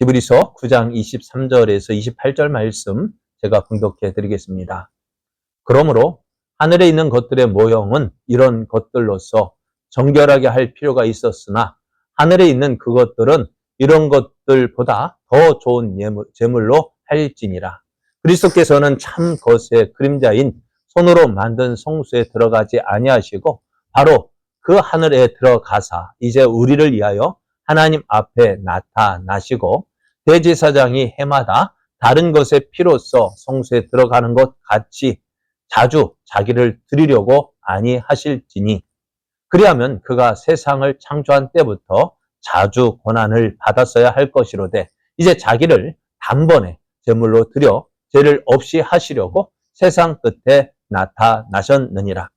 히브리서 9장 23절에서 28절 말씀 제가 봉독해 드리겠습니다. 그러므로 하늘에 있는 것들의 모형은 이런 것들로서 정결하게 할 필요가 있었으나 하늘에 있는 그것들은 이런 것들보다 더 좋은 제물로 할지니라. 그리스도께서는 참 것의 그림자인 손으로 만든 성소에 들어가지 아니하시고 바로 그 하늘에 들어가사 이제 우리를 위하여 하나님 앞에 나타나시고 대제사장이 해마다 다른 것의 피로써 성소에 들어가는 것 같이 자주 자기를 드리려고 아니하실지니 그리하면 그가 세상을 창조한 때부터 자주 고난을 받았어야 할 것이로되 이제 자기를 단번에 제물로 드려 죄를 없이 하시려고 세상 끝에 나타나셨느니라.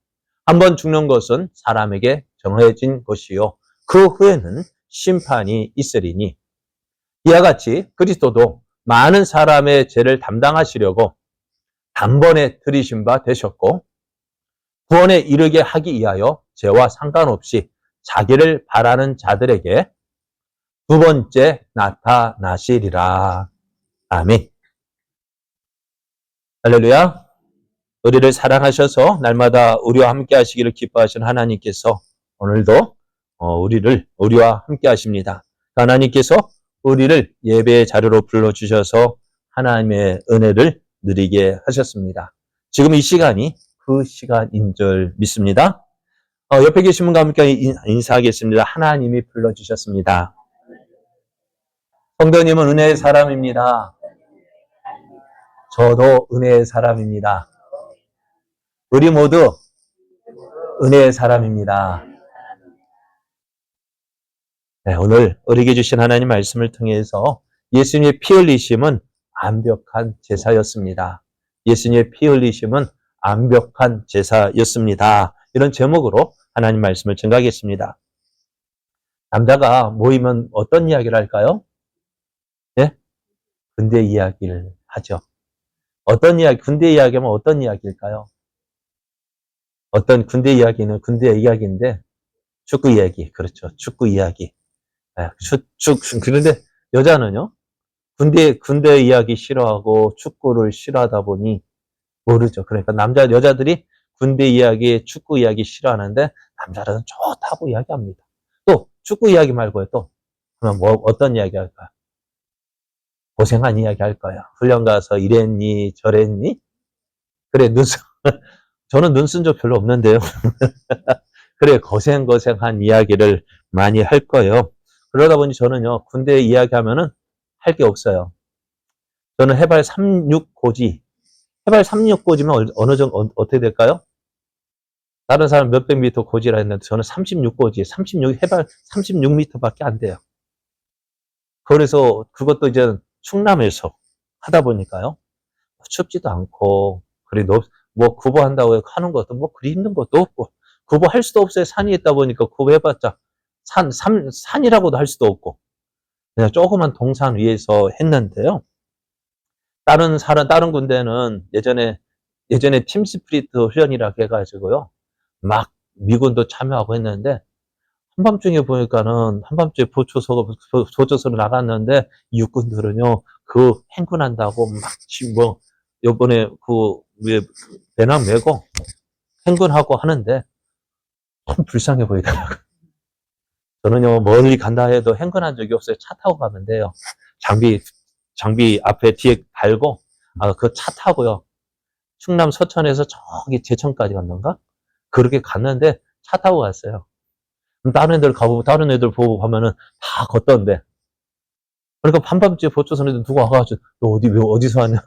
한번 죽는 것은 사람에게 정해진 것이요 그 후에는 심판이 있으리니 이와 같이 그리스도도 많은 사람의 죄를 담당하시려고 단번에 들이신 바 되셨고 구원에 이르게 하기 위하여 죄와 상관없이 자기를 바라는 자들에게 두 번째 나타나시리라. 아멘. 할렐루야. 우리를 사랑하셔서 날마다 우리와 함께 하시기를 기뻐하신 하나님께서 오늘도 우리와 함께 하십니다. 하나님께서 우리를 예배의 자리로 불러주셔서 하나님의 은혜를 누리게 하셨습니다. 지금 이 시간이 그 시간인 줄 믿습니다. 옆에 계신 분과 함께 인사하겠습니다. 하나님이 불러주셨습니다. 성도님은 은혜의 사람입니다. 저도 은혜의 사람입니다. 우리 모두 은혜의 사람입니다. 네, 오늘 우리에게 주신 하나님 말씀을 통해서 예수님의 피 흘리심은 완벽한 제사였습니다. 예수님의 피 흘리심은 완벽한 제사였습니다. 이런 제목으로 하나님 말씀을 증거하겠습니다. 남자가 모이면 어떤 이야기를 할까요? 네? 군대 이야기를 하죠. 어떤 이야기, 군대 이야기하면 어떤 이야기일까요? 어떤 군대 이야기는 군대 이야기인데 축구 이야기, 그렇죠. 축구 이야기. 그런데 여자는요, 군대 이야기 싫어하고 축구를 싫어하다 보니 모르죠. 그러니까 여자들이 군대 이야기, 축구 이야기 싫어하는데 남자들은 좋다고 이야기합니다. 또 축구 이야기 말고요. 또 그러면 어떤 이야기 할까요? 고생한 이야기 할 거야. 훈련 가서 이랬니 저랬니? 그래 저는 눈 쓴 적 별로 없는데요. 그래 고생한 이야기를 많이 할 거예요. 그러다 보니 저는요 군대 이야기하면은 할 게 없어요. 저는 해발 36고지. 해발 36고지면 어느 정도 어떻게 될까요? 다른 사람 몇백 미터 고지라 했는데 저는 36고지, 해발 36m밖에 안 돼요. 그래서 그것도 이제 충남에서 하다 보니까요. 춥지도 않고, 그래, 뭐, 구보한다고 하는 것도 뭐, 그리 힘든 것도 없고, 구보할 수도 없어요. 산이 있다 보니까 구보해봤자, 산이라고도 할 수도 없고, 그냥 조그만 동산 위에서 했는데요. 다른 군대는 예전에 팀스프리트 훈련이라고 해가지고요. 막 미군도 참여하고 했는데, 한밤중에 보니까는 한밤중에 보초소로 나갔는데 육군들은요 그 행군한다고 막 요번에 왜 배낭 메고 행군하고 하는데 참 불쌍해 보이더라고요. 저는요 멀리 간다 해도 행군한 적이 없어요. 차 타고 가면 돼요. 장비 앞에 뒤에 달고 그 차 타고요. 충남 서천에서 저기 제천까지 갔는가? 그렇게 갔는데 차 타고 갔어요. 다른 애들 보고 가면은 다 걷던데. 그러니까 한밤중에 보초선에 누가 와가지고, 너 어디서 왔냐?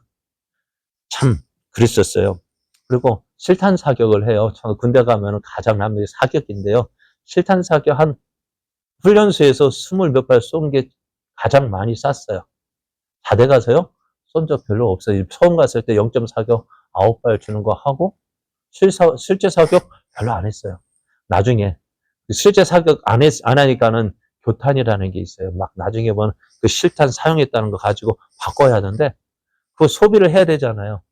참, 그랬었어요. 그리고 실탄 사격을 해요. 저 군대 가면은 가장 남는 게 사격인데요. 실탄 사격 훈련소에서 20몇 발 쏜 게 가장 많이 쐈어요. 자대 가서요? 쏜 적 별로 없어요. 처음 갔을 때 0.4격 9발 주는 거 하고, 실제 사격 별로 안 했어요. 나중에, 실제 사격 안 하니까는 교탄이라는 게 있어요. 막 나중에 보면 그 실탄 사용했다는 거 가지고 바꿔야 하는데, 그거 소비를 해야 되잖아요.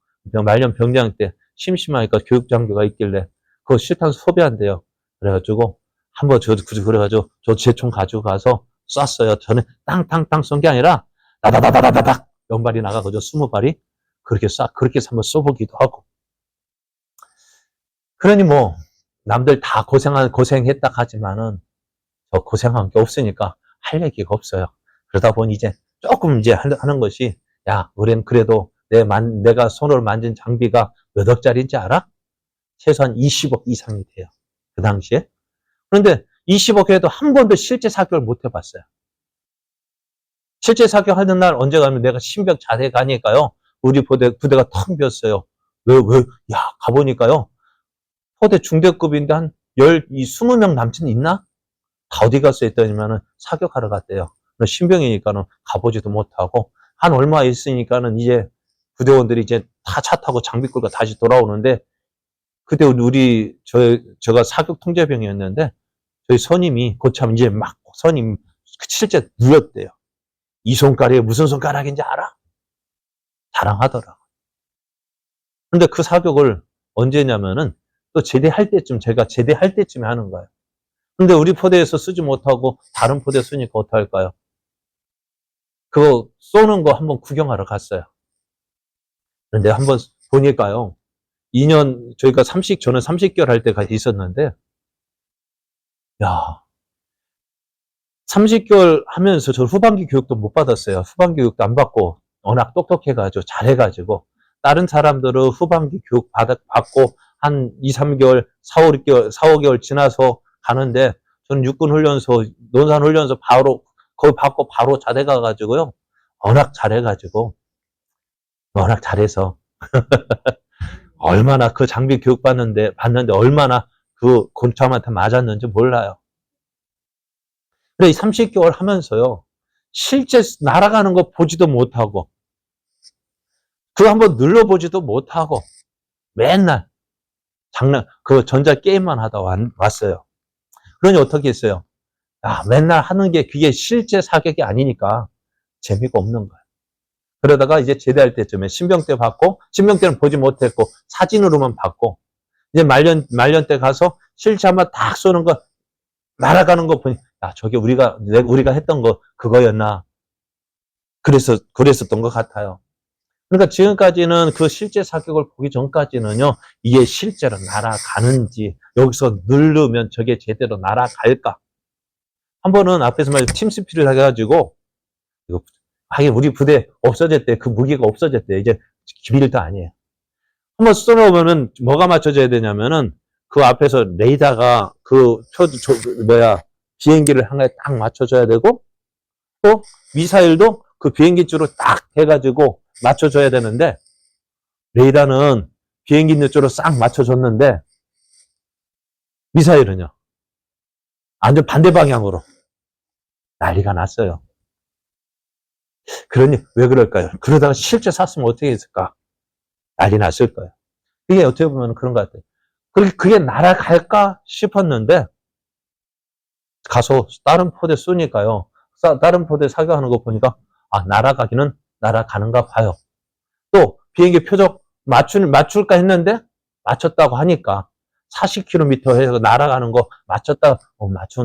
말년 병장 때 심심하니까 교육장교가 있길래, 그거 실탄 소비한대요. 그래가지고, 한번 그래가지고, 저 제 총 가지고 가서 쐈어요. 저는 땅땅땅 쏜 게 아니라, 다다다다다닥 연발이 나가거든요. 20발이. 그렇게 한번 쏘보기도 하고. 그러니 뭐, 남들 다 고생했다 하지만은, 저 고생한 게 없으니까 할 얘기가 없어요. 그러다 보니 이제 조금 이제 하는 것이, 야, 우린 그래도 내가 손으로 만진 장비가 몇 억짜리인지 알아? 최소한 20억 이상이 돼요. 그 당시에. 그런데 20억 해도 한 번도 실제 사격을 못 해봤어요. 실제 사격하는 날 언제 가면 내가 신병 자대 가니까요. 우리 부대가 텅 비었어요. 야, 가보니까요. 포대 중대급인데 한 20명 남친 있나? 다 어디 갔어 했더니만은 사격하러 갔대요. 신병이니까는 가보지도 못하고, 한 얼마 있으니까는 이제 부대원들이 이제 다 차 타고 장비 끌고 다시 돌아오는데, 그때 제가 사격 통제병이었는데, 저희 선임이 고참 이제 막 선임 실제 누렸대요. 이 손가락이 무슨 손가락인지 알아? 자랑하더라고. 근데 그 사격을 언제냐면은 또 제가 제대할 때쯤에 하는 거예요. 근데 우리 포대에서 쓰지 못하고 다른 포대 쓰니까 어떡할까요? 그거 쏘는 거 한번 구경하러 갔어요. 그런데 한번 보니까요. 저희가 저는 30개월 할 때가 있었는데, 야, 30개월 하면서 저 후반기 교육도 못 받았어요. 후반기 교육도 안 받고, 워낙 똑똑해가지고, 잘해가지고, 다른 사람들은 후반기 교육 받고, 한 2, 3개월, 4, 5개월 지나서 가는데, 저는 육군 훈련소, 논산 훈련소 거기 받고 바로 자대 가가지고요. 워낙 잘해서, 얼마나 그 장비 교육 받는데 얼마나 그 곤참한테 맞았는지 몰라요. 그래, 30개월 하면서요. 실제 날아가는 거 보지도 못하고, 그거 한번 눌러보지도 못하고, 맨날 그 전자 게임만 하다 왔어요. 그러니 어떻게 했어요? 맨날 하는 게 그게 실제 사격이 아니니까 재미가 없는 거예요. 그러다가 이제 제대할 때쯤에 신병 때는 보지 못했고, 사진으로만 봤고, 이제 말년 때 가서 실제 한번 딱 쏘는 거, 날아가는 거 보니, 저게 우리가 했던 거, 그거였나. 그랬었던 것 같아요. 그러니까 지금까지는 그 실제 사격을 보기 전까지는요, 이게 실제로 날아가는지, 여기서 누르면 저게 제대로 날아갈까. 한 번은 앞에서 말해 팀스피를 해가지고, 하긴 우리 부대 없어졌대. 그 무기가 없어졌대. 이제 기밀도 아니에요. 한번 쏘놓으면은 뭐가 맞춰져야 되냐면은 그 앞에서 레이더가 비행기를 향해 딱 맞춰줘야 되고, 또 미사일도 그 비행기 쪽으로 딱 해가지고 맞춰줘야 되는데, 레이더는 비행기 있는 쪽으로 싹 맞춰줬는데, 미사일은요, 완전 반대 방향으로 난리가 났어요. 그러니 왜 그럴까요? 그러다가 실제 쐈으면 어떻게 했을까? 난리 났을 거예요. 이게 어떻게 보면 그런 것 같아요. 그게 날아갈까 싶었는데, 가서 다른 포대 쏘니까요. 다른 포대 사격하는 거 보니까, 날아가기는 날아가는가 봐요. 또, 비행기 표적 맞출까 했는데, 맞췄다고 하니까, 40km 해서 날아가는 거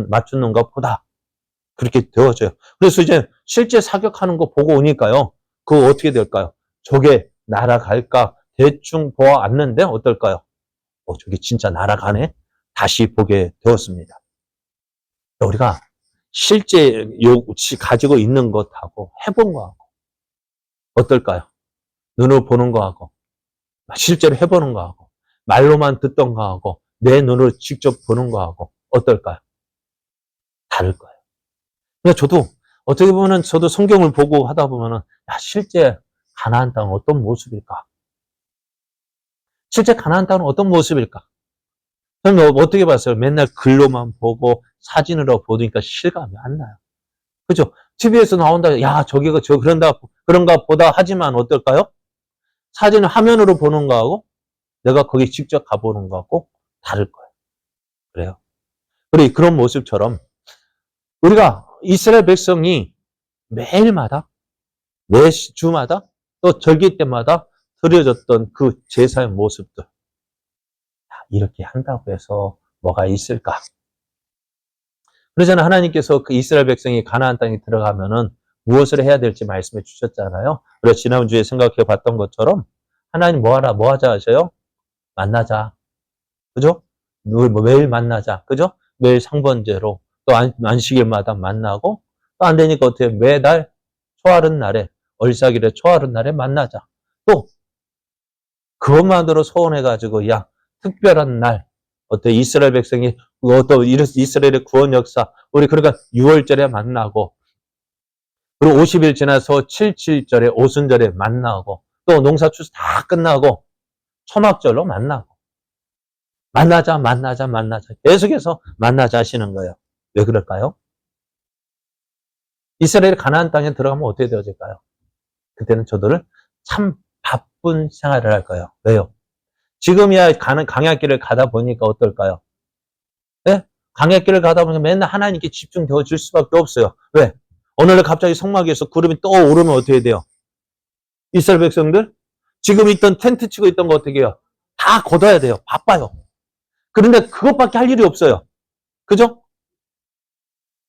맞췄는가 보다. 그렇게 되어져요. 그래서 이제 실제 사격하는 거 보고 오니까요. 그거 어떻게 될까요? 저게 날아갈까? 대충 보았는데 어떨까요? 저게 진짜 날아가네? 다시 보게 되었습니다. 우리가 실제 가지고 있는 것하고 해본 거하고 어떨까요? 눈으로 보는 거하고 실제로 해보는 거하고 말로만 듣던 거하고 내 눈으로 직접 보는 거하고 어떨까요? 다를 거예요. 그러니까 어떻게 보면 저도 성경을 보고 하다 보면은 실제 가나안 땅은 어떤 모습일까? 실제 가나안 땅은 어떤 모습일까? 저는 어떻게 봤어요? 맨날 글로만 보고 사진으로 보니까 실감이 안 나요. 그죠? TV에서 나온다, 저기가 그런가 보다 하지만 어떨까요? 사진을 화면으로 보는 거하고 내가 거기 직접 가보는 거하고 다를 거예요. 그래요. 그리고 그런 모습처럼 우리가 이스라엘 백성이 매일마다, 매주마다, 또 절기 때마다 드려졌던 그 제사의 모습들. 이렇게 한다고 해서 뭐가 있을까? 그러잖아. 하나님께서 그 이스라엘 백성이 가나안 땅에 들어가면은 무엇을 해야 될지 말씀해 주셨잖아요. 그래서 지난주에 생각해 봤던 것처럼 하나님 뭐 하자 하셔요? 만나자. 그죠? 매일 만나자. 그죠? 매일 상번제로 또 안식일마다 만나고 또 안 되니까 어떻게 매달 초하룻 날에 얼싸기를 초하룻 날에 만나자. 또 그것만으로 소원해가지고 야 특별한 날 어때 이스라엘 백성이 또 이스라엘의 구원 역사 우리 그러니까 6월절에 만나고 그리고 50일 지나서 77절에 오순절에 만나고 또 농사추수 다 끝나고 초막절로 만나고 만나자 계속해서 만나자 하시는 거예요. 왜 그럴까요? 이스라엘이 가나안 땅에 들어가면 어떻게 되어질까요? 그때는 저들을 참 바쁜 생활을 할 거예요. 왜요? 지금이야 가는 강약길을 가다 보니까 어떨까요? 네? 강약길을 가다 보니까 맨날 하나님께 집중되어 줄 수밖에 없어요. 왜? 어느 날 갑자기 성막에서 구름이 떠오르면 어떻게 돼요? 이스라엘 백성들? 지금 있던 텐트 치고 있던 거 어떻게 해요? 다 걷어야 돼요. 바빠요. 그런데 그것밖에 할 일이 없어요. 그죠?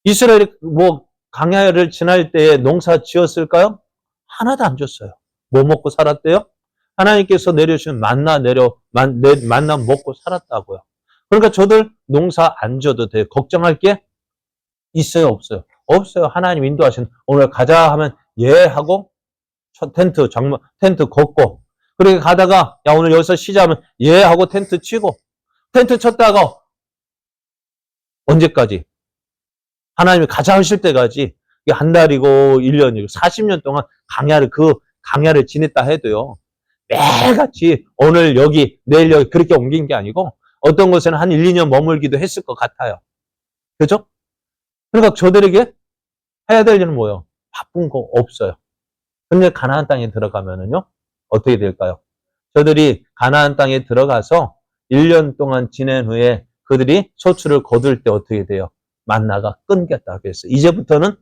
이스라엘이 뭐 강야를 지날 때에 농사 지었을까요? 하나도 안 줬어요. 뭐 먹고 살았대요? 하나님께서 내려주신 만나 먹고 살았다고요. 그러니까 저들 농사 안 져도 돼요. 걱정할 게 있어요, 없어요? 없어요. 하나님 인도하신 오늘 가자 하면 예 하고 텐트 걷고 그렇게 가다가 야 오늘 여기서 쉬자 하면 예 하고 텐트 치고 텐트 쳤다가 언제까지? 하나님이 가자 하실 때까지 한 달이고 1년이고 40년 동안 강야를 지냈다 해도요. 매일같이 오늘 여기 내일 여기 그렇게 옮긴 게 아니고 어떤 곳에는 한 1, 2년 머물기도 했을 것 같아요. 그죠? 그러니까 저들에게 해야 될 일은 뭐예요? 바쁜 거 없어요. 근데 가나안 땅에 들어가면은요. 어떻게 될까요? 저들이 가나안 땅에 들어가서 1년 동안 지낸 후에 그들이 소출을 거둘 때 어떻게 돼요? 만나가 끊겼다고 했어요. 이제부터는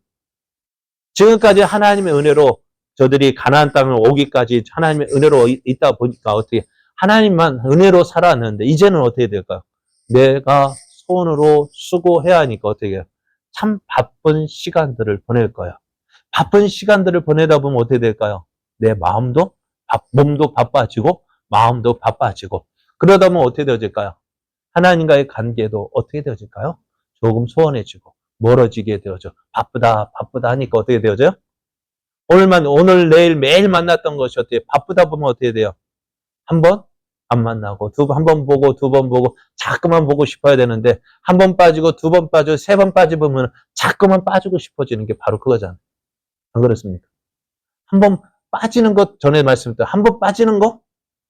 지금까지 하나님의 은혜로 저들이 가나안 땅을 오기까지 하나님의 은혜로 있다 보니까 어떻게 하나님만 은혜로 살았는데 이제는 어떻게 될까요? 내가 손으로 수고해야 하니까 어떻게 해요? 참 바쁜 시간들을 보낼 거야. 바쁜 시간들을 보내다 보면 어떻게 될까요? 내 몸도 바빠지고 마음도 바빠지고 그러다 보면 어떻게 되어질까요? 하나님과의 관계도 어떻게 되어질까요? 조금 소원해지고 멀어지게 되어져. 바쁘다 하니까 어떻게 되어져요? 오늘 내일 매일 만났던 것이 어떻게 바쁘다 보면 어떻게 돼요? 한 번 안 만나고 한 번 보고 두 번 보고 자꾸만 보고 싶어야 되는데 한 번 빠지고 두 번 빠지고 세 번 빠지면 자꾸만 빠지고 싶어지는 게 바로 그거잖아요. 안 그렇습니까? 한 번 빠지는 것 전에 말씀드렸던 한 번 빠지는 거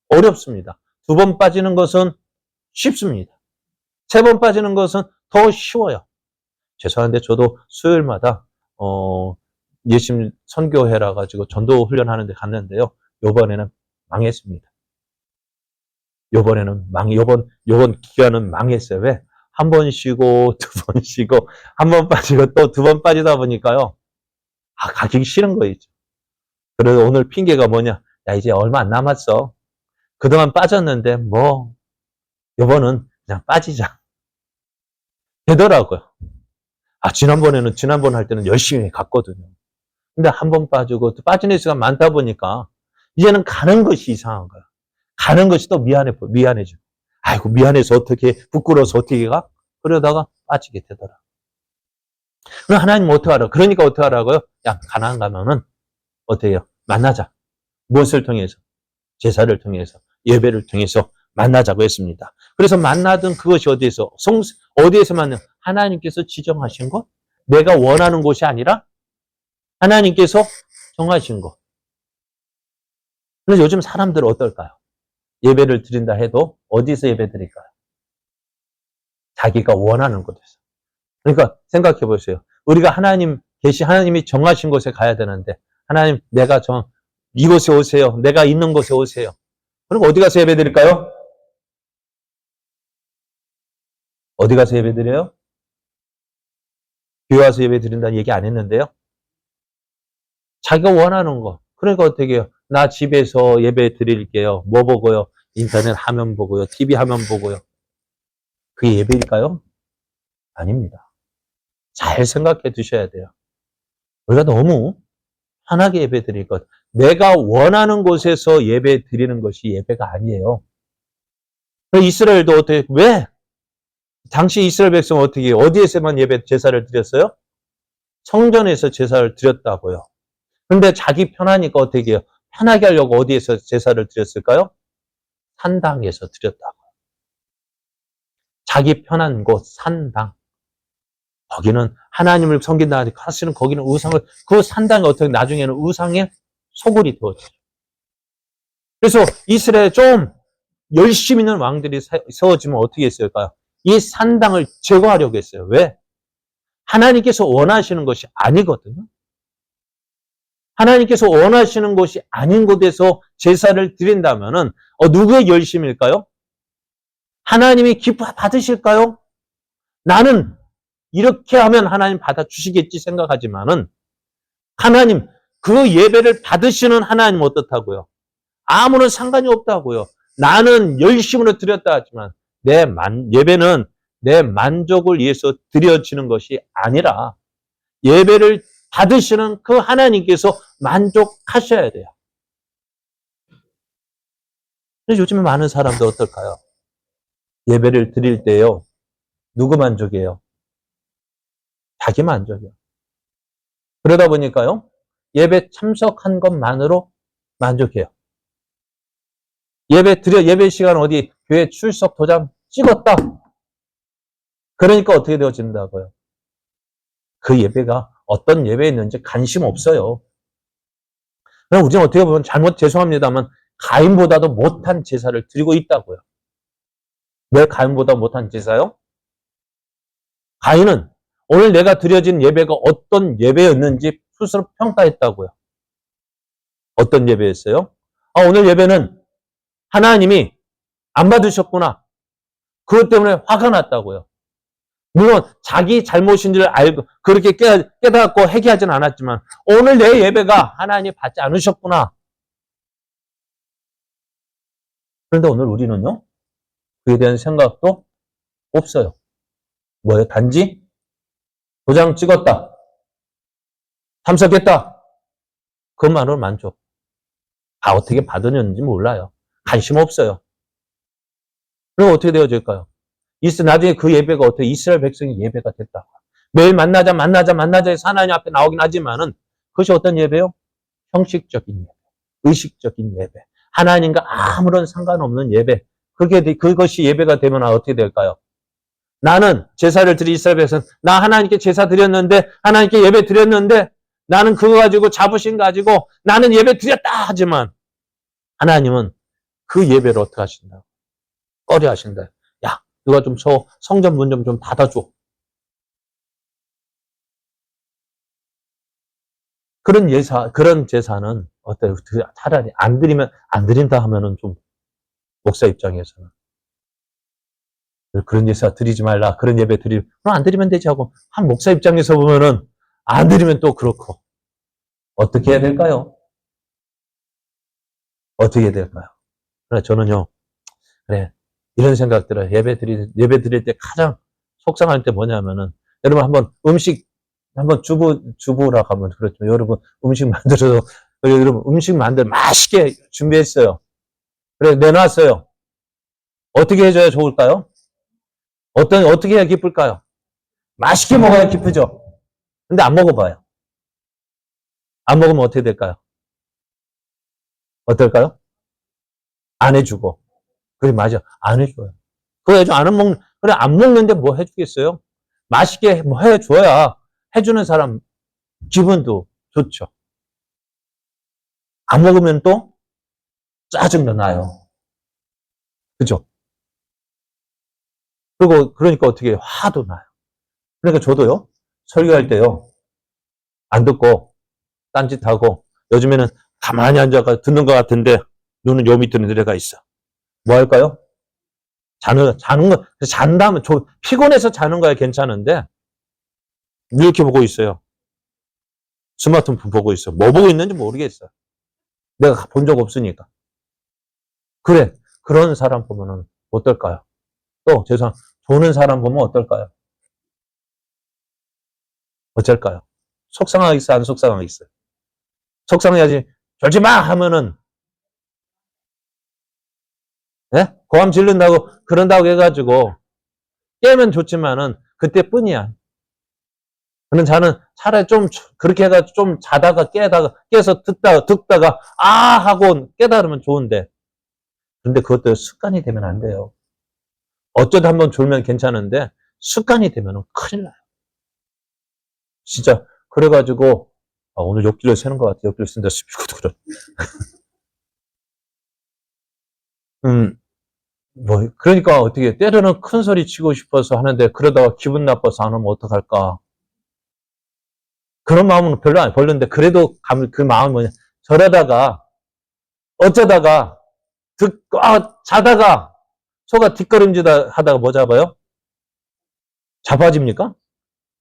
어렵습니다. 두 번 빠지는 것은 쉽습니다. 세 번 빠지는 것은 더 쉬워요. 죄송한데 저도 수요일마다 예심 선교회라 가지고 전도 훈련하는 데 갔는데요. 요번에는 망했습니다. 요번 기간은 망했어요. 왜? 한 번 쉬고 두 번 쉬고 한 번 빠지고 또 두 번 빠지다 보니까요. 가기 싫은 거예요. 그래서 오늘 핑계가 뭐냐? 야 이제 얼마 안 남았어. 그동안 빠졌는데 뭐 요번은 그냥 빠지자. 되더라고요. 지난번 할 때는 열심히 갔거든요. 근데 한 번 빠지고 또 빠지는 시간 많다 보니까 이제는 가는 것이 이상한 거야. 가는 것이 또 미안해져. 아이고 미안해서 어떻게 부끄러워서 어떻게 가? 그러다가 빠지게 되더라. 그럼 하나님 어떻게 하라고? 그러니까 어떻게 하라고요? 야 가나안 가면은 어떻게 해요? 만나자. 무엇을 통해서? 제사를 통해서 예배를 통해서 만나자고 했습니다. 그래서 만나던 그것이 어디에서 만나? 하나님께서 지정하신 것? 내가 원하는 곳이 아니라 하나님께서 정하신 것. 그래서 요즘 사람들은 어떨까요? 예배를 드린다 해도 어디서 예배 드릴까요? 자기가 원하는 곳에서. 그러니까 생각해 보세요. 우리가 하나님이 정하신 곳에 가야 되는데 하나님 이곳에 오세요. 내가 있는 곳에 오세요. 그럼 어디 가서 예배 드릴까요? 어디 가서 예배 드려요? 교회 와서 예배 드린다는 얘기 안 했는데요. 자기가 원하는 거. 그러니까 어떻게 해요? 나 집에서 예배 드릴게요. 뭐 보고요? 인터넷 화면 보고요. TV 화면 보고요. 그게 예배일까요? 아닙니다. 잘 생각해 두셔야 돼요. 우리가 너무 편하게 예배 드릴 것. 내가 원하는 곳에서 예배 드리는 것이 예배가 아니에요. 이스라엘도 어떻게, 왜? 당시 이스라엘 백성은 어떻게, 어디에서만 예배 제사를 드렸어요? 성전에서 제사를 드렸다고요. 근데 자기 편하니까 어떻게 해요? 편하게 하려고 어디에서 제사를 드렸을까요? 산당에서 드렸다고. 자기 편한 곳, 산당. 거기는 하나님을 섬긴다 하니까 사실은 거기는 우상을, 그 산당이 어떻게 나중에는 우상의 소굴이 되었죠. 그래서 이스라엘에 좀 열심히 있는 왕들이 세워지면 어떻게 했을까요? 이 산당을 제거하려고 했어요. 왜? 하나님께서 원하시는 것이 아니거든요. 하나님께서 원하시는 것이 아닌 곳에서 제사를 드린다면은 누구의 열심일까요? 하나님이 기뻐 받으실까요? 나는 이렇게 하면 하나님 받아주시겠지 생각하지만은 하나님, 그 예배를 받으시는 하나님 어떻다고요? 아무런 상관이 없다고요. 나는 열심으로 드렸다 하지만 예배는 내 만족을 위해서 드려지는 것이 아니라 예배를 받으시는 그 하나님께서 만족하셔야 돼요. 근데 요즘에 많은 사람들 어떨까요? 예배를 드릴 때요. 누구 만족이에요? 자기 만족이요. 그러다 보니까요. 예배 참석한 것만으로 만족해요. 예배 시간 어디 교회 출석 도장 찍었다. 그러니까 어떻게 되어진다고요? 그 예배가 어떤 예배였는지 관심 없어요. 그럼 우리는 어떻게 보면 죄송합니다만 가인보다도 못한 제사를 드리고 있다고요. 왜 가인보다 못한 제사요? 가인은 오늘 내가 드려진 예배가 어떤 예배였는지 스스로 평가했다고요. 어떤 예배였어요? 오늘 예배는 하나님이 안 받으셨구나. 그것 때문에 화가 났다고요. 물론 자기 잘못인 줄 알고 그렇게 깨닫고 회개하진 않았지만 오늘 내 예배가 하나님이 받지 않으셨구나. 그런데 오늘 우리는요. 그에 대한 생각도 없어요. 뭐예요? 단지 도장 찍었다. 참석했다. 그것만으로 만족. 어떻게 받았는지 몰라요. 관심 없어요. 그럼 어떻게 되어질까요? 나중에 그 예배가 어떻게 이스라엘 백성의 예배가 됐다. 매일 만나자 해서 하나님 앞에 나오긴 하지만은 그것이 어떤 예배요? 형식적인 예배, 의식적인 예배, 하나님과 아무런 상관없는 예배. 그것이 예배가 되면 어떻게 될까요? 나는 제사를 드린 이스라엘 백성, 나 하나님께 제사 드렸는데, 하나님께 예배 드렸는데, 나는 그거 가지고 자부심 가지고 나는 예배 드렸다 하지만 하나님은 그 예배를 어떻게 하신다? 꺼려 하신다. 야, 누가 좀 성전 문 좀 닫아줘. 그런 제사는 어때요? 차라리 안 드린다 하면은 좀 목사 입장에서는 그런 제사 드리지 말라. 그런 예배 그럼 안 드리면 되지 하고 한 목사 입장에서 보면은 안 드리면 또 그렇고 어떻게 해야 될까요? 어떻게 해야 될까요? 그래 저는요. 그래 이런 생각 들어요. 예배 드릴 때 가장 속상할 때 뭐냐면은 여러분 한번 음식 한번 주부라고 하면 그렇죠. 여러분 음식 만들어서 여러분 음식 맛있게 준비했어요. 그래 내놨어요. 어떻게 해줘야 좋을까요? 어떻게 해야 기쁠까요? 맛있게 먹어야 기쁘죠. 근데 안 먹어봐요. 안 먹으면 어떻게 될까요? 어떨까요? 안 해주고. 그래 맞아. 안 해줘요. 그래 그래 안 먹는데 뭐 해주겠어요? 맛있게 뭐 해줘야 해주는 사람 기분도 좋죠. 안 먹으면 또 짜증도 나요. 그죠? 그러니까 어떻게 해요? 화도 나요. 그러니까 저도요, 설교할 때요, 안 듣고, 딴짓하고, 요즘에는 가만히 앉아서 듣는 것 같은데, 눈은 요 밑으로 내려가 있어. 뭐 할까요? 잔다면, 피곤해서 자는 거야 괜찮은데, 이렇게 보고 있어요. 스마트폰 보고 있어. 뭐 보고 있는지 모르겠어. 내가 본 적 없으니까. 그래. 그런 사람 보면은 어떨까요? 또, 보는 사람 보면 어떨까요? 어쩔까요? 속상하겠어요? 안 속상하겠어요? 속상해야지. 졸지 마! 하면은, 예? 고함 지른다고, 그런다고 해가지고, 깨면 좋지만은, 그때뿐이야. 그런 자는 차라리 좀, 그렇게 해가지고 좀 자다가 깨서 듣다가, 아! 하고 깨달으면 좋은데. 근데 그것도 습관이 되면 안 돼요. 어쩌다 한번 졸면 괜찮은데, 습관이 되면 큰일 나요. 진짜, 그래가지고, 오늘 옆길로 새는 것 같아. 옆길로 쓴다. 그래. 그러니까 어떻게, 때로는 큰 소리 치고 싶어서 하는데, 그러다가 기분 나빠서 안 하면 어떡할까. 그런 마음은 별로 안 별론데, 그래도 그 마음은 뭐냐. 저러다가, 어쩌다가, 자다가, 소가 뒷걸음질 하다가 뭐 잡아요? 자빠집니까?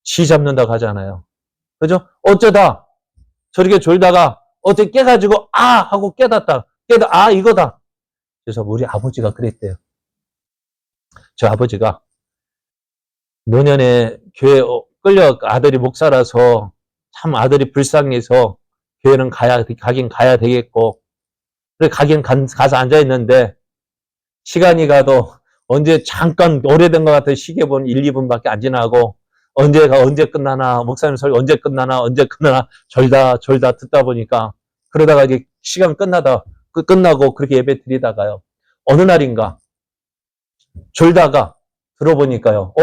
쥐 잡는다고 하잖아요. 그죠? 어쩌다, 저렇게 졸다가, 어떻게 깨가지고, 아! 하고 아, 이거다. 그래서 우리 아버지가 그랬대요. 저 아버지가 노년에 교회 끌려 아들이 목사라서 참 아들이 불쌍해서 교회는 가긴 가야 되겠고, 그래 가서 앉아 있는데 시간이 가도 언제 잠깐 오래된 것 같아. 시계 보면 1, 2분밖에 안 지나고 언제 끝나나, 목사님 설교 언제 끝나나 졸다 듣다 보니까, 그러다가 이제 시간 끝나고 그렇게 예배 드리다가요, 어느 날인가 졸다가 들어보니까요,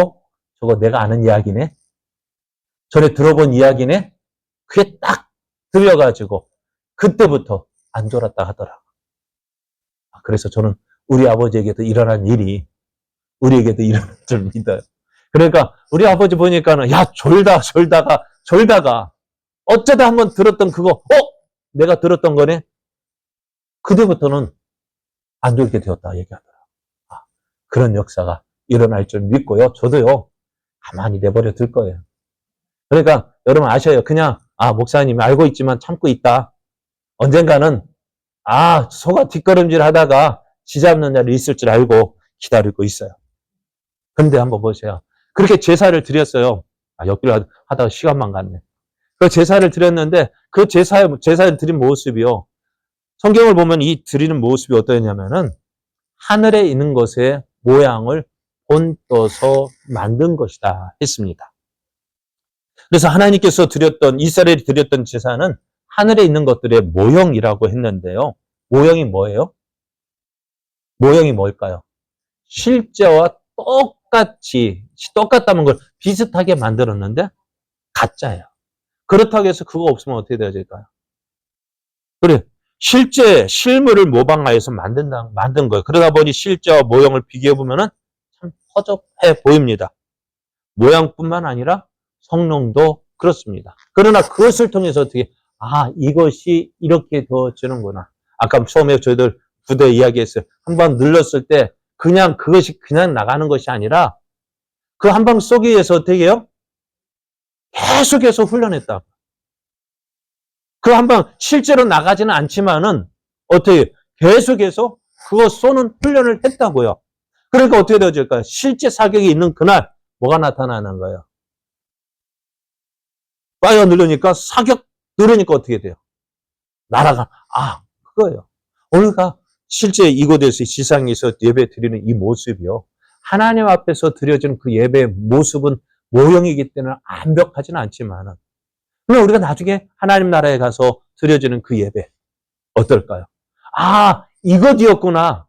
저거 내가 아는 이야기네? 전에 들어본 이야기네? 그게 딱 들려가지고, 그때부터 안 졸았다 하더라고. 그래서 저는 우리 아버지에게도 일어난 일이 우리에게도 일어날 줄 믿어요. 그러니까 우리 아버지 보니까는, 야, 졸다가 어쩌다 한번 들었던 그거, 내가 들었던 거네? 그때부터는 안 졸게 되었다 얘기하더라고요. 그런 역사가 일어날 줄 믿고요. 저도요, 가만히 내버려 둘 거예요. 그러니까 여러분 아셔요. 그냥, 목사님이 알고 있지만 참고 있다. 언젠가는, 소가 뒷걸음질 하다가 쥐 잡는 날이 있을 줄 알고 기다리고 있어요. 근데 한번 보세요. 그렇게 제사를 드렸어요. 옆길로 하다가 시간만 갔네. 그 제사를 드렸는데, 그 제사를 드린 모습이요, 성경을 보면 이 드리는 모습이 어떠냐면은, 하늘에 있는 것의 모양을 본떠서 만든 것이다 했습니다. 그래서 하나님께서 이스라엘이 드렸던 제사는 하늘에 있는 것들의 모형이라고 했는데요. 모형이 뭐예요? 모형이 뭘까요? 실제와 똑같다는 걸 비슷하게 만들었는데 가짜예요. 그렇다고 해서 그거 없으면 어떻게 돼야 될까요? 그래, 실물을 모방하여서 만든 거예요. 그러다 보니 실제와 모형을 비교해보면 참 허접해 보입니다. 모양뿐만 아니라 성능도 그렇습니다. 그러나 그것을 통해서 어떻게, 이것이 이렇게 되어지는구나. 아까 처음에 저희들 부대 이야기했어요. 한번 눌렀을 때 그것이 그냥 나가는 것이 아니라, 그 한 방 쏘기 위해서 어떻게 해요? 계속해서 훈련했다. 그 한 방 실제로 나가지는 않지만은 어떻게 계속해서 그거 쏘는 훈련을 했다고요. 그러니까 어떻게 되어질까요? 실제 사격이 있는 그날 뭐가 나타나는 거예요? 파이어 누르니까, 사격 누르니까 어떻게 돼요? 날아가. 그거예요. 우리가 실제 이곳에서 지상에서 예배 드리는 이 모습이요, 하나님 앞에서 드려지는 그 예배의 모습은 모형이기 때문에 완벽하지는 않지만은, 그럼 우리가 나중에 하나님 나라에 가서 드려지는 그 예배 어떨까요? 이것이었구나.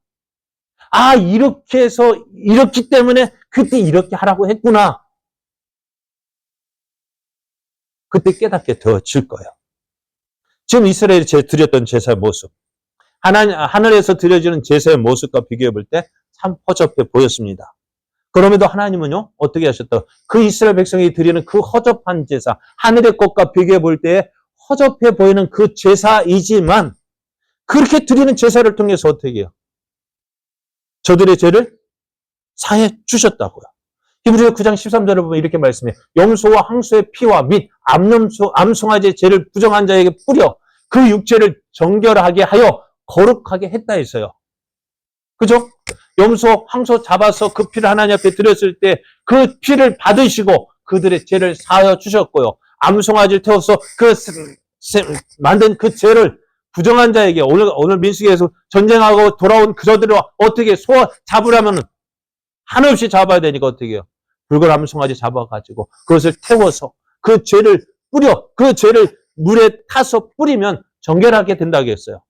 이렇게 해서 이렇기 때문에 그때 이렇게 하라고 했구나. 그때 깨닫게 되어질 거예요. 지금 이스라엘이 드렸던 제사의 모습, 하늘에서 드려지는 제사의 모습과 비교해 볼 때 참 허접해 보였습니다. 그럼에도 하나님은요, 어떻게 하셨다? 그 이스라엘 백성이 드리는 그 허접한 제사, 하늘의 것과 비교해 볼 때 허접해 보이는 그 제사이지만, 그렇게 드리는 제사를 통해서 어떻게 해요? 저들의 죄를 사해 주셨다고요. 히브리서 9장 13절을 보면 이렇게 말씀해요. 염소와 항소의 피와 및 암송아지의 죄를 부정한 자에게 뿌려 그 육체를 정결하게 하여 거룩하게 했다 했어요. 그죠? 염소, 항소 잡아서 그 피를 하나님 앞에 드렸을 때 그 피를 받으시고 그들의 죄를 사하여 주셨고요. 암송아지를 태워서 그 만든 그 죄를 부정한 자에게 오늘 민수기에서 전쟁하고 돌아온 그저들을 어떻게 잡으려면 한없이 잡아야 되니까 어떻게 해요? 붉은 암송아지 잡아가지고 그것을 태워서 그 죄를 그 죄를 물에 타서 뿌리면 정결하게 된다고 했어요.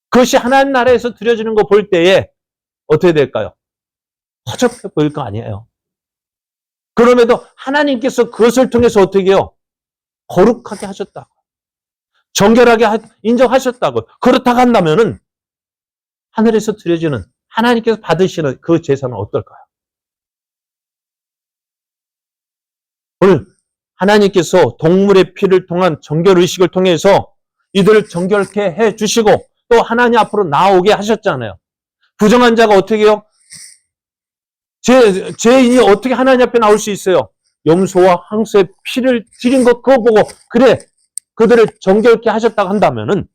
그것이 하나님 나라에서 드려지는 거 볼 때에 어떻게 될까요? 허접해 보일 거 아니에요. 그럼에도 하나님께서 그것을 통해서 어떻게 해요? 거룩하게 하셨다고. 정결하게 인정하셨다고. 그렇다고 한다면은 하늘에서 드려지는 하나님께서 받으시는 그 제사는 어떨까요? 오늘 하나님께서 동물의 피를 통한 정결의식을 통해서 이들을 정결케 해주시고 또 하나님 앞으로 나오게 하셨잖아요. 부정한 자가 어떻게 해요? 죄인이 어떻게 하나님 앞에 나올 수 있어요? 염소와 항소의 피를 드린 것 그거 보고 그래 그들을 정결케 하셨다고 한다면은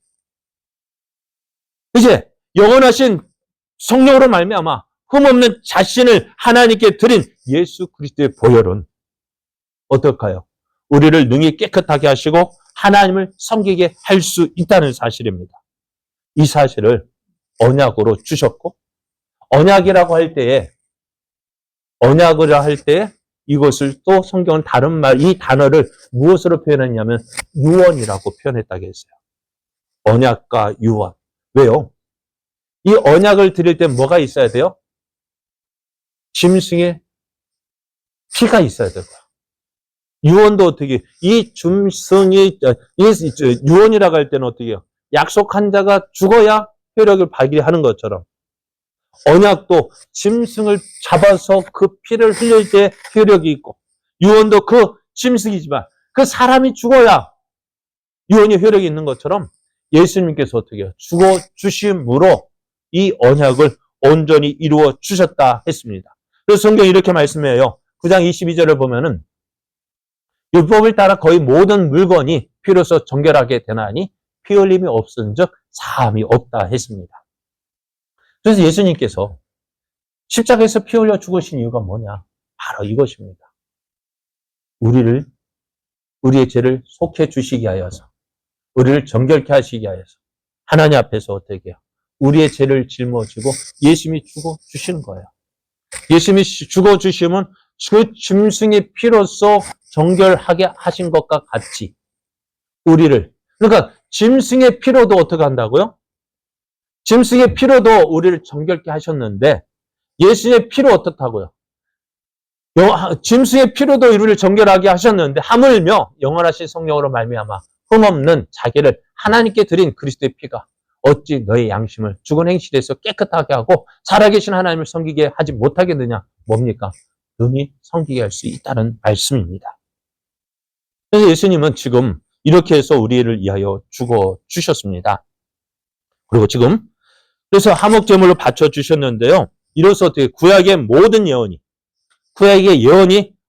이제 영원하신 성령으로 말미암아 흠없는 자신을 하나님께 드린 예수 그리스도의 보혈은 어떨까요? 우리를 능히 깨끗하게 하시고 하나님을 섬기게 할 수 있다는 사실입니다. 이 사실을 언약으로 주셨고 언약이라고 할 때에 이것을 또 성경은 다른 말, 이 단어를 무엇으로 표현했냐면 유언이라고 표현했다고 했어요. 언약과 유언. 왜요? 이 언약을 드릴 때 뭐가 있어야 돼요? 짐승의 피가 있어야 되고요. 유언도 어떻게, 이 짐승이, 유언이라고 할 때는 어떻게 해요? 약속한 자가 죽어야 효력을 발휘하는 것처럼 언약도 짐승을 잡아서 그 피를 흘릴 때 효력이 있고 유언도 그 짐승이지만 그 사람이 죽어야 유언이 효력이 있는 것처럼 예수님께서 어떻게 해요? 죽어 주심으로 이 언약을 온전히 이루어 주셨다 했습니다. 그래서 성경이 이렇게 말씀해요. 9장 22절을 보면은 율법을 따라 거의 모든 물건이 피로써 정결하게 되나니 피 흘림이 없은즉 사함이 없다 했습니다. 그래서 예수님께서 십자가에서 피 흘려 죽으신 이유가 뭐냐? 바로 이것입니다. 우리의 죄를 속해 주시기 하여서, 우리를 정결케 하시기 하여서, 하나님 앞에서 어떻게 해요? 우리의 죄를 짊어지고 예수님이 죽어 주시는 거예요. 예수님이 죽어 주시면 그 짐승의 피로써 정결하게 하신 것과 같이 그러니까 짐승의 피로도 어떻게 한다고요? 짐승의 피로도 우리를 정결케 하셨는데 예수님의 피로 어떻다고요? 짐승의 피로도 우리를 정결하게 하셨는데 하물며 영원하신 성령으로 말미암아 흠없는 자기를 하나님께 드린 그리스도의 피가 어찌 너의 양심을 죽은 행실에서 깨끗하게 하고 살아계신 하나님을 섬기게 하지 못하겠느냐? 뭡니까? 능히 섬기게 할 수 있다는 말씀입니다. 그래서 예수님은 지금 이렇게 해서 우리를 위하여 죽어 주셨습니다. 그리고 지금 그래서 화목제물로 바쳐 주셨는데요. 이로써 어떻게 구약의 모든 예언이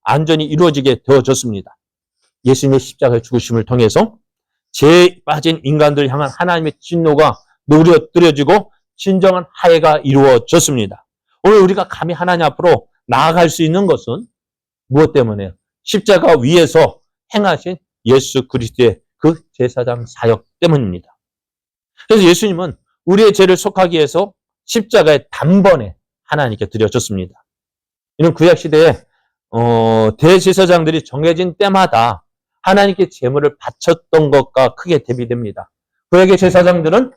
안전히 이루어지게 되어졌습니다. 예수님의 십자가의 죽으심을 통해서 죄에 빠진 인간들을 향한 하나님의 진노가 누려뜨려지고 진정한 화해가 이루어졌습니다. 오늘 우리가 감히 하나님 앞으로 나아갈 수 있는 것은 무엇 때문에요? 십자가 위에서 행하신 예수 그리스도의 그 제사장 사역 때문입니다. 그래서 예수님은 우리의 죄를 속하기 위해서 십자가에 단번에 하나님께 드려졌습니다. 이는 구약시대에 대제사장들이 정해진 때마다 하나님께 제물을 바쳤던 것과 크게 대비됩니다. 구약의 제사장들은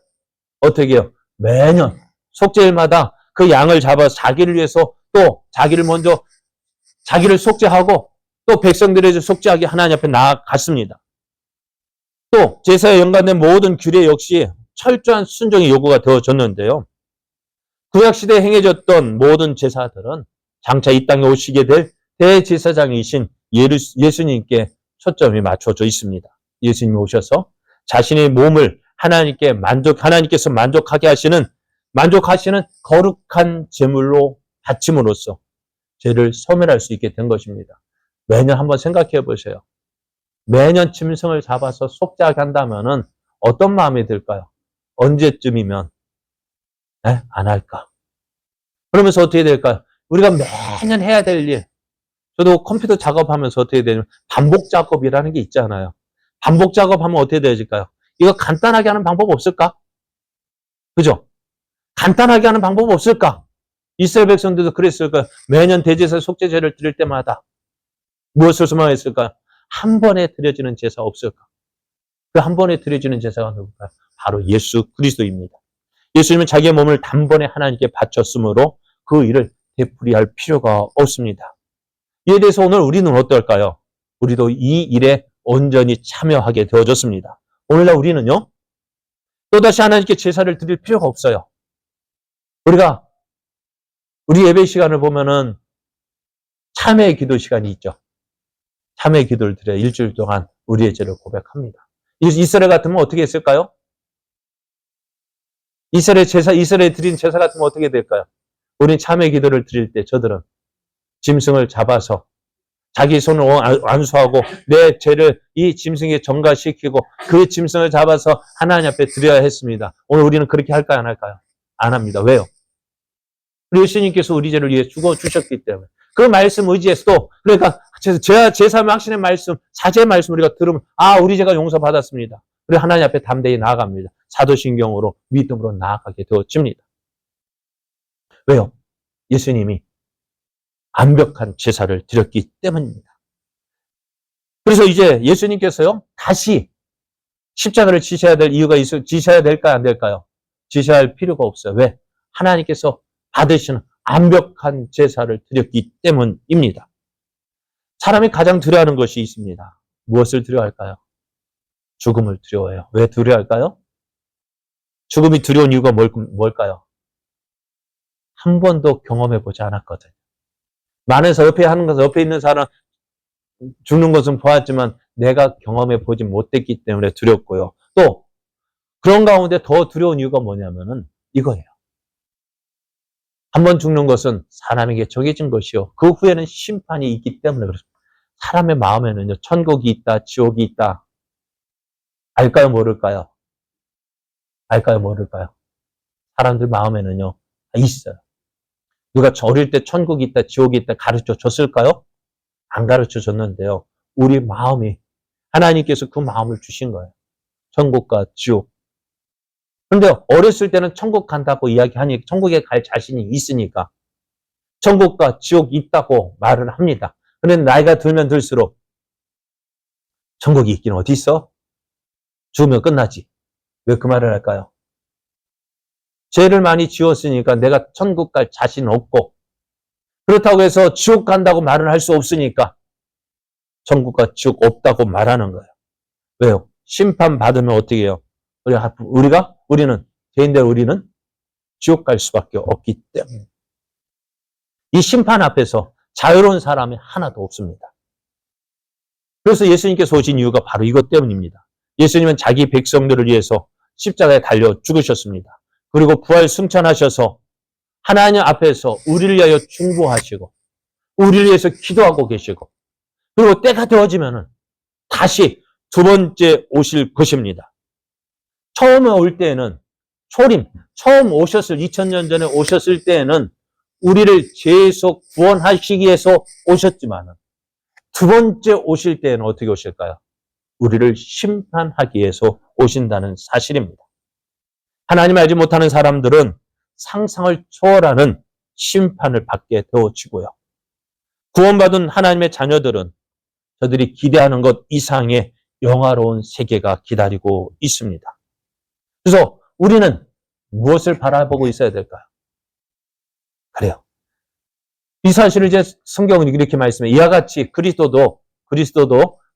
어떻게 해요? 매년 속죄일마다 그 양을 잡아서 자기를 위해서 또 자기를 속죄하고 또 백성들의 속죄하게 하나님 앞에 나아갔습니다. 또 제사에 연관된 모든 규례 역시 철저한 순종이 요구가 되어졌는데요. 구약시대에 행해졌던 모든 제사들은 장차 이 땅에 오시게 될 대제사장이신 예수님께 초점이 맞춰져 있습니다. 예수님이 오셔서 자신의 몸을 하나님께서 만족하시는 거룩한 제물로 바침으로써 죄를 소멸할 수 있게 된 것입니다. 매년 한번 생각해 보세요. 매년 짐승을 잡아서 속죄하게 한다면은 어떤 마음이 들까요? 언제쯤이면 안 할까? 그러면서 어떻게 될까요? 우리가 매년 해야 될 일. 저도 컴퓨터 작업하면서 어떻게 되냐면 반복 작업이라는 게 있잖아요. 반복 작업하면 어떻게 되어질까요? 이거 간단하게 하는 방법 없을까? 그죠? 간단하게 하는 방법 없을까? 이스라엘 백성들도 그랬을까요? 매년 대제사 속죄제를 드릴 때마다 무엇을 소망했을까요? 한 번에 드려지는 제사 없을까? 그 한 번에 드려지는 제사가 누굴까요? 바로 예수 그리스도입니다. 예수님은 자기의 몸을 단번에 하나님께 바쳤으므로 그 일을 되풀이할 필요가 없습니다. 이에 대해서 오늘 우리는 어떨까요? 우리도 이 일에 온전히 참여하게 되어졌습니다. 오늘날 우리는요, 또다시 하나님께 제사를 드릴 필요가 없어요. 우리 예배 시간을 보면은 참회 기도 시간이 있죠. 참회 기도를 드려 일주일 동안 우리의 죄를 고백합니다. 이스라엘 같으면 어떻게 했을까요? 이스라엘 드린 제사 같으면 어떻게 될까요? 우리는 참회 기도를 드릴 때 저들은 짐승을 잡아서 자기 손을 완수하고 내 죄를 이 짐승에 전가시키고 그 짐승을 잡아서 하나님 앞에 드려야 했습니다. 오늘 우리는 그렇게 할까요? 안 할까요? 안 합니다. 왜요? 우리 예수님께서 우리 죄를 위해 죽어 주셨기 때문에. 그 말씀 의지해서 또, 그러니까 제3의 확신의 말씀, 사제의 말씀 우리가 들으면, 우리 죄가 용서받았습니다. 우리 하나님 앞에 담대히 나아갑니다. 사도신경으로 믿음으로 나아가게 되어집니다. 왜요? 예수님이 완벽한 제사를 드렸기 때문입니다. 그래서 이제 예수님께서요, 다시 십자가를 지셔야 될 이유가 지셔야 될까요? 안 될까요? 지셔야 할 필요가 없어요. 왜? 하나님께서 받으시는 완벽한 제사를 드렸기 때문입니다. 사람이 가장 두려워하는 것이 있습니다. 무엇을 두려워할까요? 죽음을 두려워해요. 왜 두려워할까요? 죽음이 두려운 이유가 뭘까요? 한 번도 경험해보지 않았거든요. 많은 옆에 있는 사람 죽는 것은 보았지만 내가 경험해보지 못했기 때문에 두렵고요. 또 그런 가운데 더 두려운 이유가 뭐냐면은 이거예요. 한 번 죽는 것은 사람에게 정해진 것이요. 그 후에는 심판이 있기 때문에 그렇습니다. 사람의 마음에는요, 천국이 있다, 지옥이 있다. 알까요, 모를까요? 알까요, 모를까요? 사람들 마음에는요, 있어요. 누가 어릴 때 천국이 있다, 지옥이 있다 가르쳐 줬을까요? 안 가르쳐 줬는데요. 우리 마음이, 하나님께서 그 마음을 주신 거예요. 천국과 지옥. 그런데 어렸을 때는 천국 간다고 이야기하니 천국에 갈 자신이 있으니까 천국과 지옥이 있다고 말을 합니다. 그런데 나이가 들면 들수록 천국이 있긴 어디 있어? 죽으면 끝나지. 왜 그 말을 할까요? 죄를 많이 지었으니까 내가 천국 갈 자신 없고 그렇다고 해서 지옥 간다고 말을 할 수 없으니까 천국과 지옥 없다고 말하는 거예요. 왜요? 심판받으면 어떻게 해요? 죄인들 우리는 지옥 갈 수밖에 없기 때문에. 이 심판 앞에서 자유로운 사람이 하나도 없습니다. 그래서 예수님께서 오신 이유가 바로 이것 때문입니다. 예수님은 자기 백성들을 위해서 십자가에 달려 죽으셨습니다. 그리고 부활 승천하셔서 하나님 앞에서 우리를 위하여 중보하시고 우리를 위해서 기도하고 계시고 그리고 때가 되어지면은 다시 두 번째 오실 것입니다. 처음에 올 때에는 처음 오셨을 2000년 전에 오셨을 때에는 우리를 죄에서 구원하시기 위해서 오셨지만 두 번째 오실 때에는 어떻게 오실까요? 우리를 심판하기 위해서 오신다는 사실입니다. 하나님을 알지 못하는 사람들은 상상을 초월하는 심판을 받게 되어지고요. 구원받은 하나님의 자녀들은 저들이 기대하는 것 이상의 영화로운 세계가 기다리고 있습니다. 그래서 우리는 무엇을 바라보고 있어야 될까요? 그래요. 이 사실을 이제 성경은 이렇게 말씀해. 이와 같이 그리스도도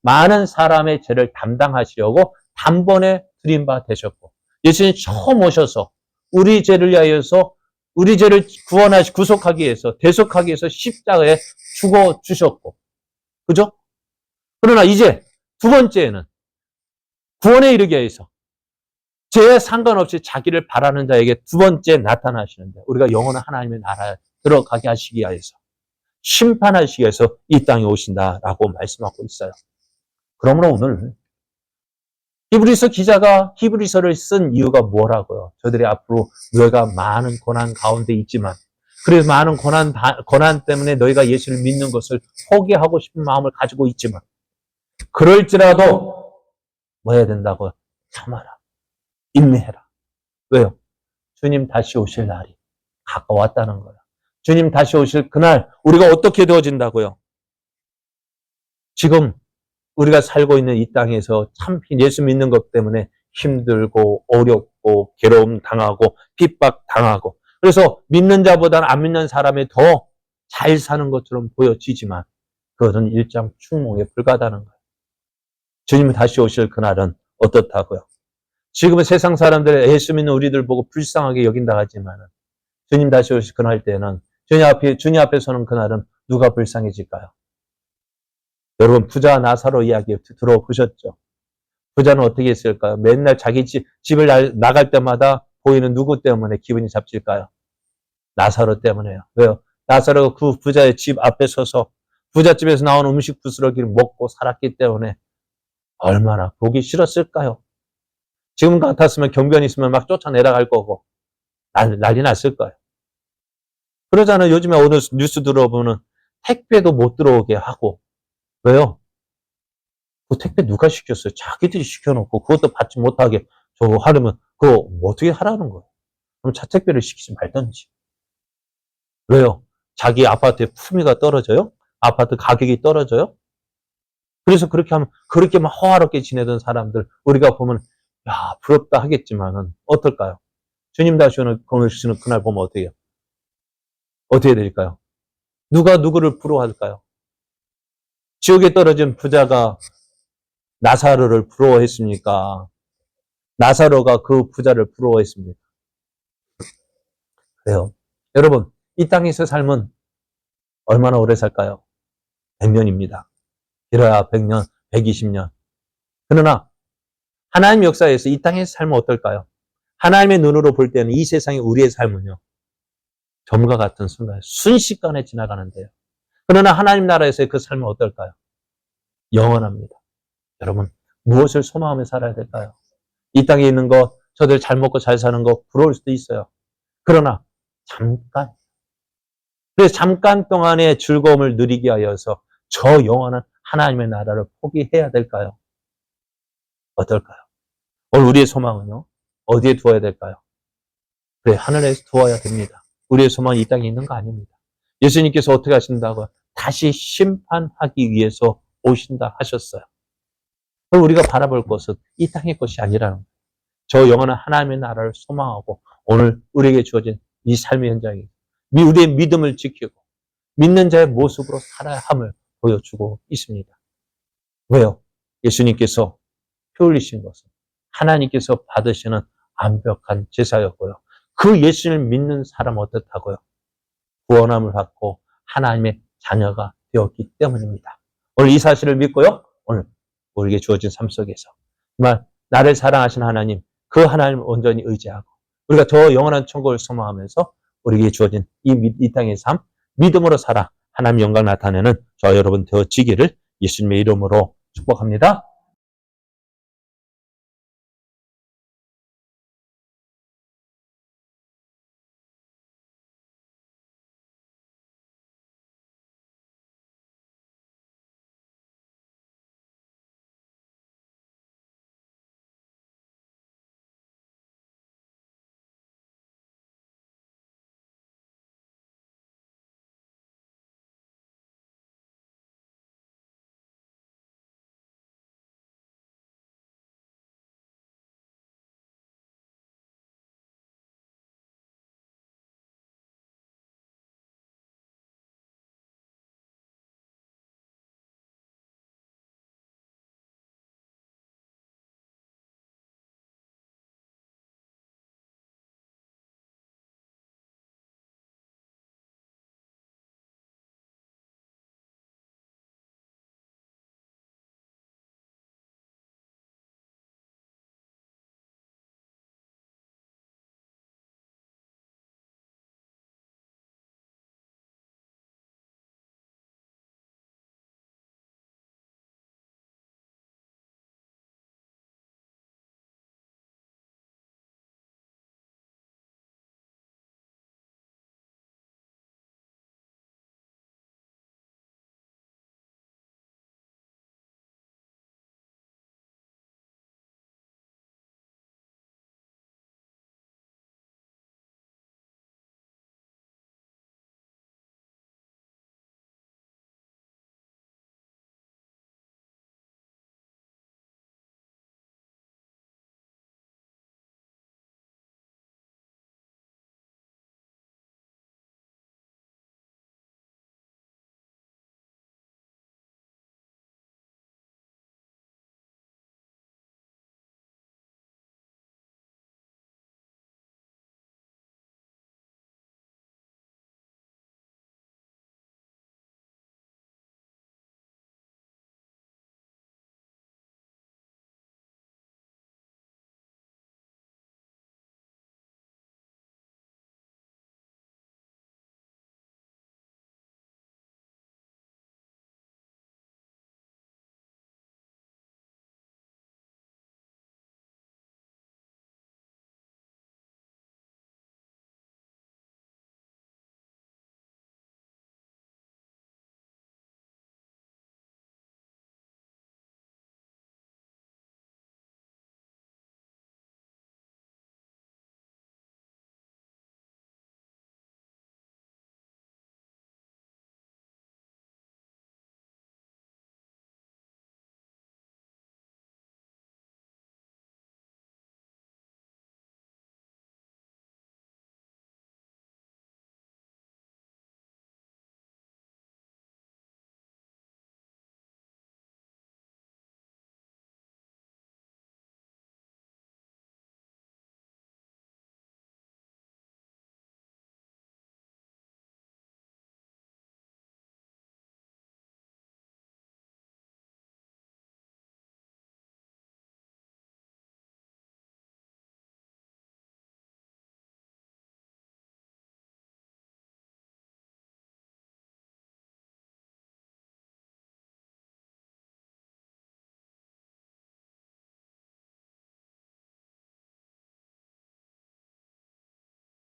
많은 사람의 죄를 담당하시려고 단번에 드린 바 되셨고 예수님이 처음 오셔서 우리 죄를 위하여서 우리 죄를 구속하기 위해서 대속하기 위해서 십자가에 죽어 주셨고 그죠? 그러나 이제 두 번째는 구원에 이르기 위해서 죄에 상관없이 자기를 바라는 자에게 두 번째 나타나시는데 우리가 영원한 하나님의 나라에 들어가게 하시기 위해서 심판하시기 위해서 이 땅에 오신다라고 말씀하고 있어요. 그러므로 오늘 히브리서 기자가 히브리서를 쓴 이유가 뭐라고요? 저들이 앞으로 너희가 많은 고난 가운데 있지만 그래서 많은 고난 때문에 너희가 예수를 믿는 것을 포기하고 싶은 마음을 가지고 있지만 그럴지라도 뭐 해야 된다고요? 참아라. 인내해라. 왜요? 주님 다시 오실 날이 가까웠다는 거예요. 주님 다시 오실 그날 우리가 어떻게 되어진다고요? 지금 우리가 살고 있는 이 땅에서 참 예수 믿는 것 때문에 힘들고 어렵고 괴로움 당하고 핍박 당하고 그래서 믿는 자보다는 안 믿는 사람이 더 잘 사는 것처럼 보여지지만 그것은 일장 충몽에 불과하다는 거예요. 주님이 다시 오실 그날은 어떻다고요? 지금은 세상 사람들이 예수 믿는 우리들 보고 불쌍하게 여긴다 하지만 주님 다시 오실 그날 때는 주님 앞에 서는 그날은 누가 불쌍해질까요? 여러분 부자 나사로 이야기 들어보셨죠? 부자는 어떻게 했을까요? 맨날 자기 집을 나갈 때마다 보이는 누구 때문에 기분이 잡질까요? 나사로 때문에요. 왜요? 나사로가 그 부자의 집 앞에 서서 부잣집에서 나온 음식 부스러기를 먹고 살았기 때문에 얼마나 보기 싫었을까요? 지금 같았으면 경비원 있으면 막 쫓아내려갈 거고 난리 났을 거예요. 그러잖아요. 요즘에 오늘 뉴스 들어보면 택배도 못 들어오게 하고 왜요? 그 택배 누가 시켰어요? 자기들이 시켜놓고 그것도 받지 못하게 저거 하려면 그거 어떻게 하라는 거예요? 그럼 자택배를 시키지 말든지. 왜요? 자기 아파트의 품위가 떨어져요? 아파트 가격이 떨어져요? 그래서 그렇게 하면 그렇게만 호화롭게 지내던 사람들 우리가 보면 야 부럽다 하겠지만은 어떨까요? 주님 다시 오는 그날 보면 어떻게 해요? 어떻게 될까요? 누가 누구를 부러워할까요? 지옥에 떨어진 부자가 나사로를 부러워했습니까? 나사로가 그 부자를 부러워했습니다. 그래요. 여러분, 이 땅에서 삶은 얼마나 오래 살까요? 100년입니다. 길어야 100년, 120년. 그러나 하나님 역사에서 이 땅에서 삶은 어떨까요? 하나님의 눈으로 볼 때는 이 세상의 우리의 삶은요. 점과 같은 순간, 순식간에 지나가는데요. 그러나 하나님 나라에서의 그 삶은 어떨까요? 영원합니다. 여러분, 무엇을 소망하며 살아야 될까요? 이 땅에 있는 것, 저들 잘 먹고 잘 사는 거 부러울 수도 있어요. 그러나 잠깐, 그래서 잠깐 동안의 즐거움을 누리기 위하여서 저 영원한 하나님의 나라를 포기해야 될까요? 어떨까요? 오늘 우리의 소망은요? 어디에 두어야 될까요? 그래, 하늘에서 두어야 됩니다. 우리의 소망은 이 땅에 있는 거 아닙니다. 예수님께서 어떻게 하신다고요? 다시 심판하기 위해서 오신다 하셨어요. 그럼 우리가 바라볼 것은 이 땅의 것이 아니라는 거예요. 저 영원한 하나님의 나라를 소망하고 오늘 우리에게 주어진 이 삶의 현장에 우리의 믿음을 지키고 믿는 자의 모습으로 살아야 함을 보여주고 있습니다. 왜요? 예수님께서 피 흘리신 것은 하나님께서 받으시는 완벽한 제사였고요. 그 예수님을 믿는 사람 어떻다고요? 구원함을 받고 하나님의 자녀가 되었기 때문입니다. 오늘 이 사실을 믿고요. 오늘 우리에게 주어진 삶 속에서 정말 나를 사랑하신 하나님, 그 하나님을 온전히 의지하고 우리가 더 영원한 천국을 소망하면서 우리에게 주어진 이 땅의 삶, 믿음으로 살아 하나님 영광 나타내는 저와 여러분 되어지기를 예수님의 이름으로 축복합니다.